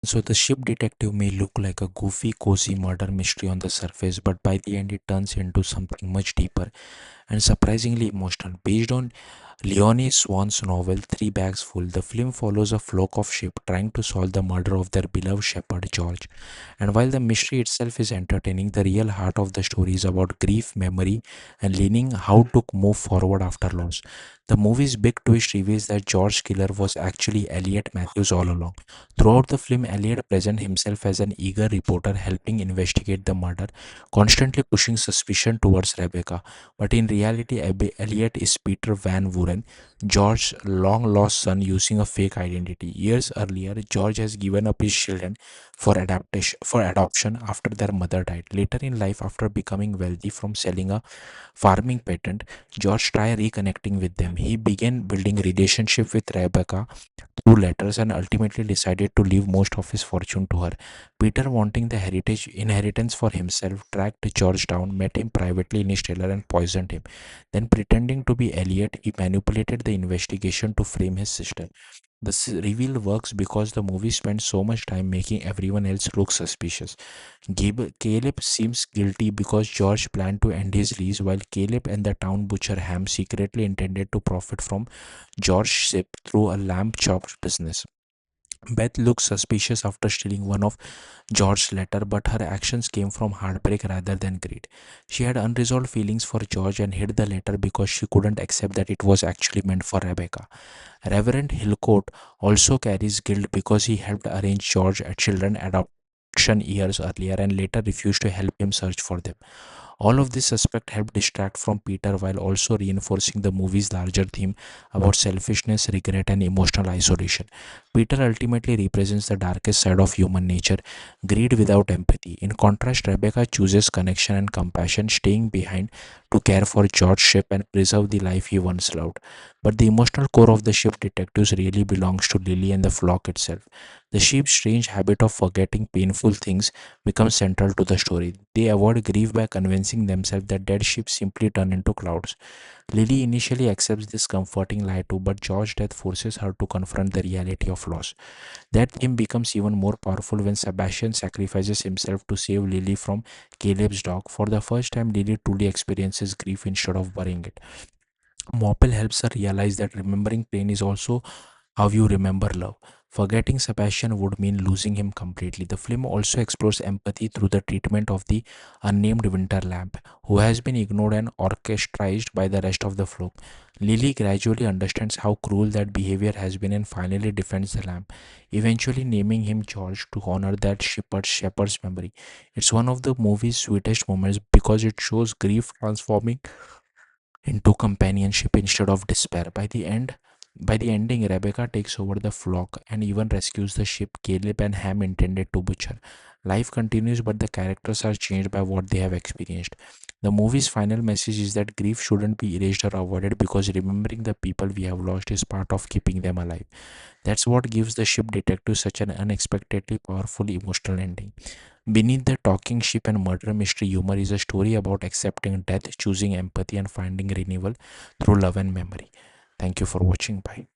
So the ship detective may look like a goofy, cozy murder mystery on the surface, but by the end it turns into something much deeper and surprisingly emotional. Based on Leonie Swan's novel Three Bags Full, the film follows a flock of sheep trying to solve the murder of their beloved shepherd George. And while the mystery itself is entertaining, the real heart of the story is about grief, memory, and learning how to move forward after loss. The movie's big twist reveals that George Killer was actually Elliot Matthews all along. Throughout the film, Elliot presents himself as an eager reporter helping investigate the murder, constantly pushing suspicion towards Rebecca. But in reality, Elliot is Peter Van Wuren, George's long lost son, using a fake identity. Years earlier, George has given up his children for adoption after their mother died. Later in life, after becoming wealthy from selling a farming patent, George tried reconnecting with them. He began building relationship with Rebecca through letters and ultimately decided to leave most of his fortune to her. Peter, wanting the heritage inheritance for himself, tracked George down, met him privately in his trailer and poisoned him. Then, pretending to be Elliot, he manipulated the investigation to frame his sister. The reveal works because the movie spends so much time making everyone else look suspicious. Caleb seems guilty because George planned to end his lease, while Caleb and the town butcher Ham secretly intended to profit from George's ship through a lamb chop business. Beth looks suspicious after stealing one of George's letter, but her actions came from heartbreak rather than greed. She had unresolved feelings for George and hid the letter because she couldn't accept that it was actually meant for Rebecca. Reverend Hillcoat also carries guilt because he helped arrange George's children adoption years earlier and later refused to help him search for them. All of this aspect helped distract from Peter while also reinforcing the movie's larger theme about selfishness, regret, and emotional isolation. Peter ultimately represents the darkest side of human nature, greed without empathy. In contrast, Rebecca chooses connection and compassion, staying behind to care for George's ship and preserve the life he once loved. But the emotional core of the ship detectives really belongs to Lily and the flock itself. The sheep's strange habit of forgetting painful things becomes central to the story. They avoid grief by convincing themselves that dead sheep simply turn into clouds. Lily initially accepts this comforting lie too, but George's death forces her to confront the reality of loss. That theme becomes even more powerful when Sebastian sacrifices himself to save Lily from Caleb's dog. For the first time, Lily truly experiences grief instead of burying it. Mopel helps her realize that remembering pain is also how you remember love. Forgetting Sebastian would mean losing him completely. The film also explores empathy through the treatment of the unnamed winter lamb, who has been ignored and orchestrated by the rest of the flock. Lily gradually understands how cruel that behavior has been and finally defends the lamb, eventually naming him George to honor that shepherd's memory. It's one of the movie's sweetest moments because it shows grief transforming into companionship instead of despair. By the ending, Rebecca takes over the flock and even rescues the ship Caleb and Ham intended to butcher. Life continues, but the characters are changed by what they have experienced. The movie's final message is that grief shouldn't be erased or avoided because remembering the people we have lost is part of keeping them alive. That's what gives the ship detective such an unexpectedly powerful emotional ending. Beneath the talking ship and murder mystery humor is a story about accepting death, choosing empathy, and finding renewal through love and memory. Thank you for watching. Bye.